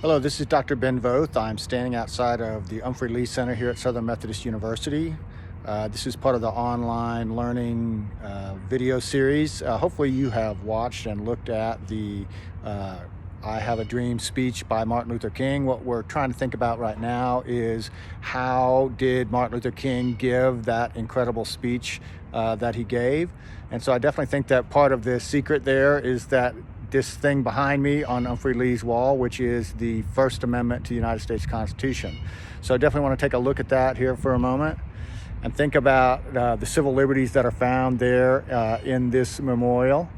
Hello, this is Dr. Ben Voth. I'm standing outside of the Humphrey Lee Center here at Southern Methodist University. This is part of the online learning video series. Hopefully you have watched and looked at the I Have a Dream speech by Martin Luther King. What we're trying to think about right now is how did Martin Luther King give that incredible speech that he gave? And so I definitely think that part of the secret there is that this thing behind me on Humphrey Lee's wall, which is the First Amendment to the United States Constitution. So I definitely want to take a look at that here for a moment and think about the civil liberties that are found there in this memorial.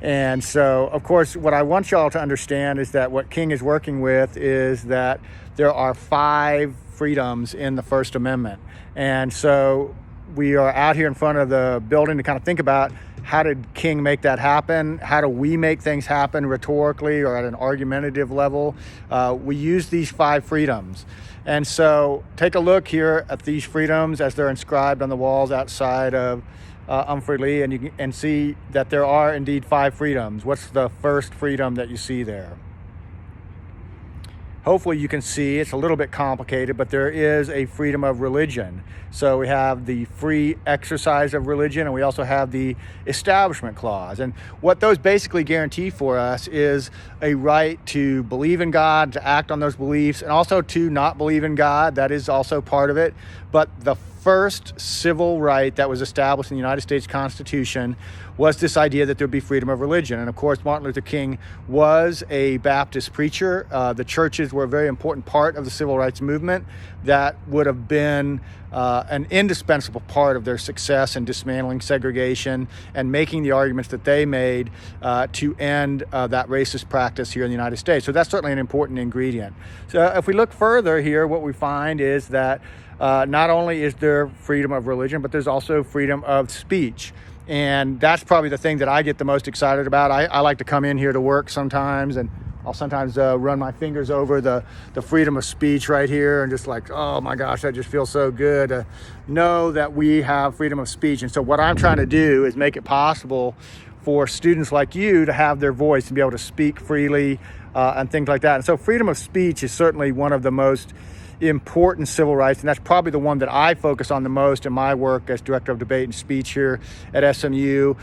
And so, of course, what I want y'all to understand is that what King is working with is that there are 5 freedoms in the First Amendment. And so we are out here in front of the building to kind of think about how did King make that happen? How do we make things happen rhetorically or at an argumentative level? We use these 5 freedoms. And so take a look here at these freedoms as they're inscribed on the walls outside of Humphrey Lee, and you can see that there are indeed 5 freedoms. What's the first freedom that you see there? Hopefully you can see, it's a little bit complicated, but there is a freedom of religion. So we have the free exercise of religion, and we also have the Establishment Clause. And what those basically guarantee for us is a right to believe in God, to act on those beliefs, and also to not believe in God. That is also part of it. But the first civil right that was established in the United States Constitution was this idea that there'd be freedom of religion. And of course, Martin Luther King was a Baptist preacher. The churches were a very important part of the civil rights movement that would have been an indispensable part of their success in dismantling segregation and making the arguments that they made to end that racist practice here in the United States. So that's certainly an important ingredient. So if we look further here, what we find is that not only is there freedom of religion, but there's also freedom of speech. And that's probably the thing that I get the most excited about. I like to come in here to work sometimes, and I'll sometimes run my fingers over the freedom of speech right here and just like, oh my gosh, that just feels so good to know that we have freedom of speech. And so what I'm trying to do is make it possible for students like you to have their voice and be able to speak freely and things like that. And so freedom of speech is certainly one of the most important civil rights, and that's probably the one that I focus on the most in my work as Director of Debate and Speech here at SMU.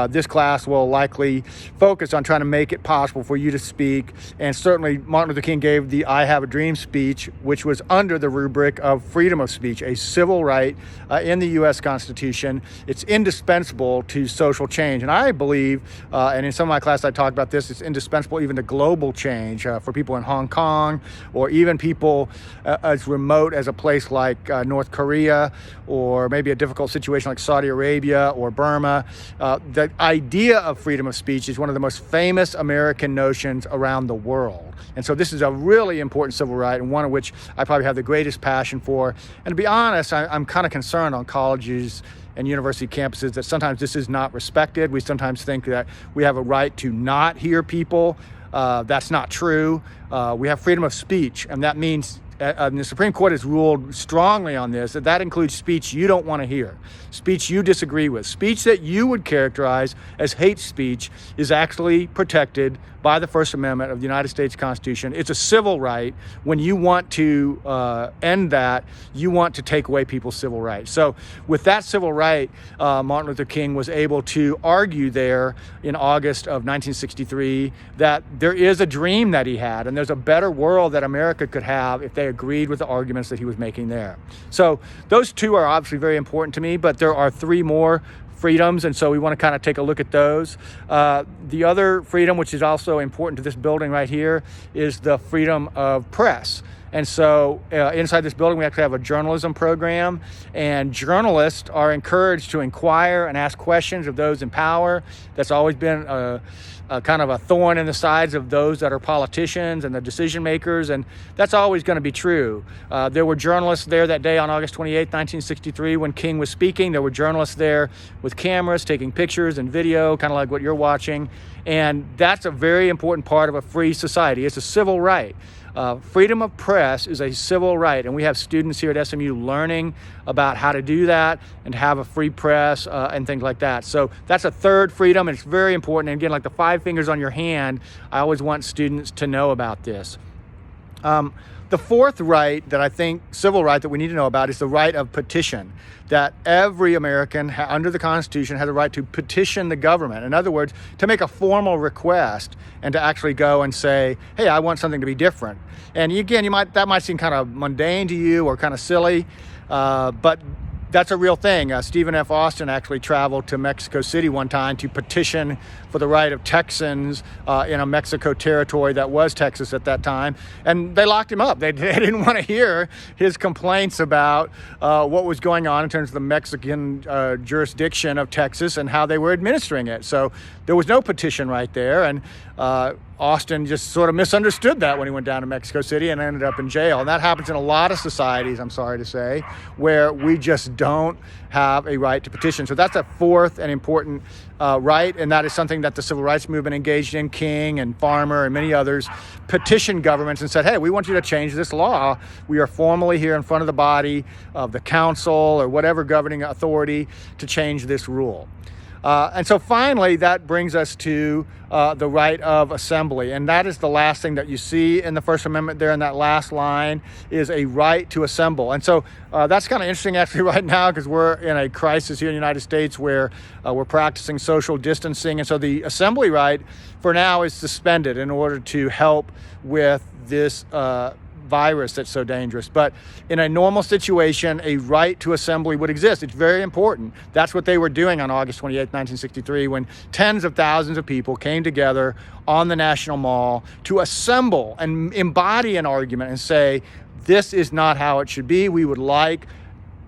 This class will likely focus on trying to make it possible for you to speak, and certainly Martin Luther King gave the I Have a Dream speech, which was under the rubric of freedom of speech, a civil right in the U.S. Constitution. It's indispensable to social change, and I believe, and in some of my classes I talk about this, it's indispensable even to global change for people in Hong Kong or even people as remote as a place like North Korea, or maybe a difficult situation like Saudi Arabia or Burma. The idea of freedom of speech is one of the most famous American notions around the world. And so this is a really important civil right, and one of which I probably have the greatest passion for. And to be honest, I'm kind of concerned on colleges and university campuses that sometimes this is not respected. We sometimes think that we have a right to not hear people. That's not true. We have freedom of speech, and that means the Supreme Court has ruled strongly on this, that includes speech you don't want to hear, speech you disagree with, speech that you would characterize as hate speech is actually protected by the First Amendment of the United States Constitution. It's a civil right. When you want to end that, you want to take away people's civil rights. So with that civil right, Martin Luther King was able to argue there in August of 1963 that there is a dream that he had, and there's a better world that America could have if they agreed with the arguments that he was making there. So those 2 are obviously very important to me, but there are 3 more freedoms, and so we want to kind of take a look at those. The other freedom, which is also important to this building right here, is the freedom of press. And so inside this building, we actually have a journalism program, and journalists are encouraged to inquire and ask questions of those in power. That's always been a kind of a thorn in the sides of those that are politicians and the decision makers, and that's always going to be true. There were journalists there that day on August 28, 1963, when King was speaking. There were journalists there with cameras taking pictures and video, kind of like what you're watching, and that's a very important part of a free society. It's a civil right. Freedom of press is a civil right, and we have students here at SMU learning about how to do that and have a free press and things like that. So that's a third freedom, and it's very important. And again, like the 5 fingers on your hand, I always want students to know about this. The fourth right that I think, civil right that we need to know about is the right of petition, that every American under the Constitution has a right to petition the government. In other words, to make a formal request and to actually go and say, hey, I want something to be different. And again, that might seem kind of mundane to you or kind of silly, but that's a real thing. Stephen F. Austin actually traveled to Mexico City one time to petition for the right of Texans in a Mexico territory that was Texas at that time. And they locked him up. They didn't want to hear his complaints about what was going on in terms of the Mexican jurisdiction of Texas and how they were administering it. So there was no petition right there. And Austin just sort of misunderstood that when he went down to Mexico City and ended up in jail. And that happens in a lot of societies, I'm sorry to say, where we just don't have a right to petition. So that's a fourth and important right, and that is something that the civil rights movement engaged in. King and Farmer and many others petitioned governments and said, hey, we want you to change this law. We are formally here in front of the body of the council or whatever governing authority to change this rule. And so finally, that brings us to the right of assembly. And that is the last thing that you see in the First Amendment there in that last line is a right to assemble. And so that's kind of interesting actually right now because we're in a crisis here in the United States where we're practicing social distancing. And so the assembly right for now is suspended in order to help with this virus that's so dangerous. But in a normal situation, a right to assembly would exist. It's very important. That's what they were doing on August 28, 1963, when tens of thousands of people came together on the National Mall to assemble and embody an argument and say, this is not how it should be. We would like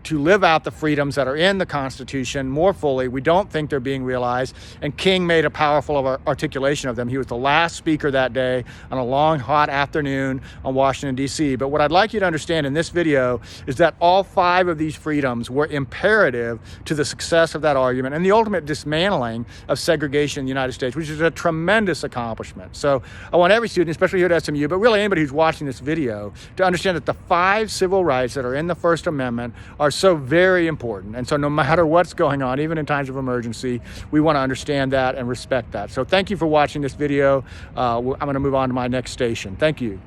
to live out the freedoms that are in the Constitution more fully. We don't think they're being realized. And King made a powerful articulation of them. He was the last speaker that day on a long, hot afternoon on Washington, D.C. But what I'd like you to understand in this video is that all 5 of these freedoms were imperative to the success of that argument and the ultimate dismantling of segregation in the United States, which is a tremendous accomplishment. So I want every student, especially here at SMU, but really anybody who's watching this video, to understand that the 5 civil rights that are in the First Amendment are so very important. And so no matter what's going on, even in times of emergency, we want to understand that and respect that. So thank you for watching this video. I'm going to move on to my next station. Thank you.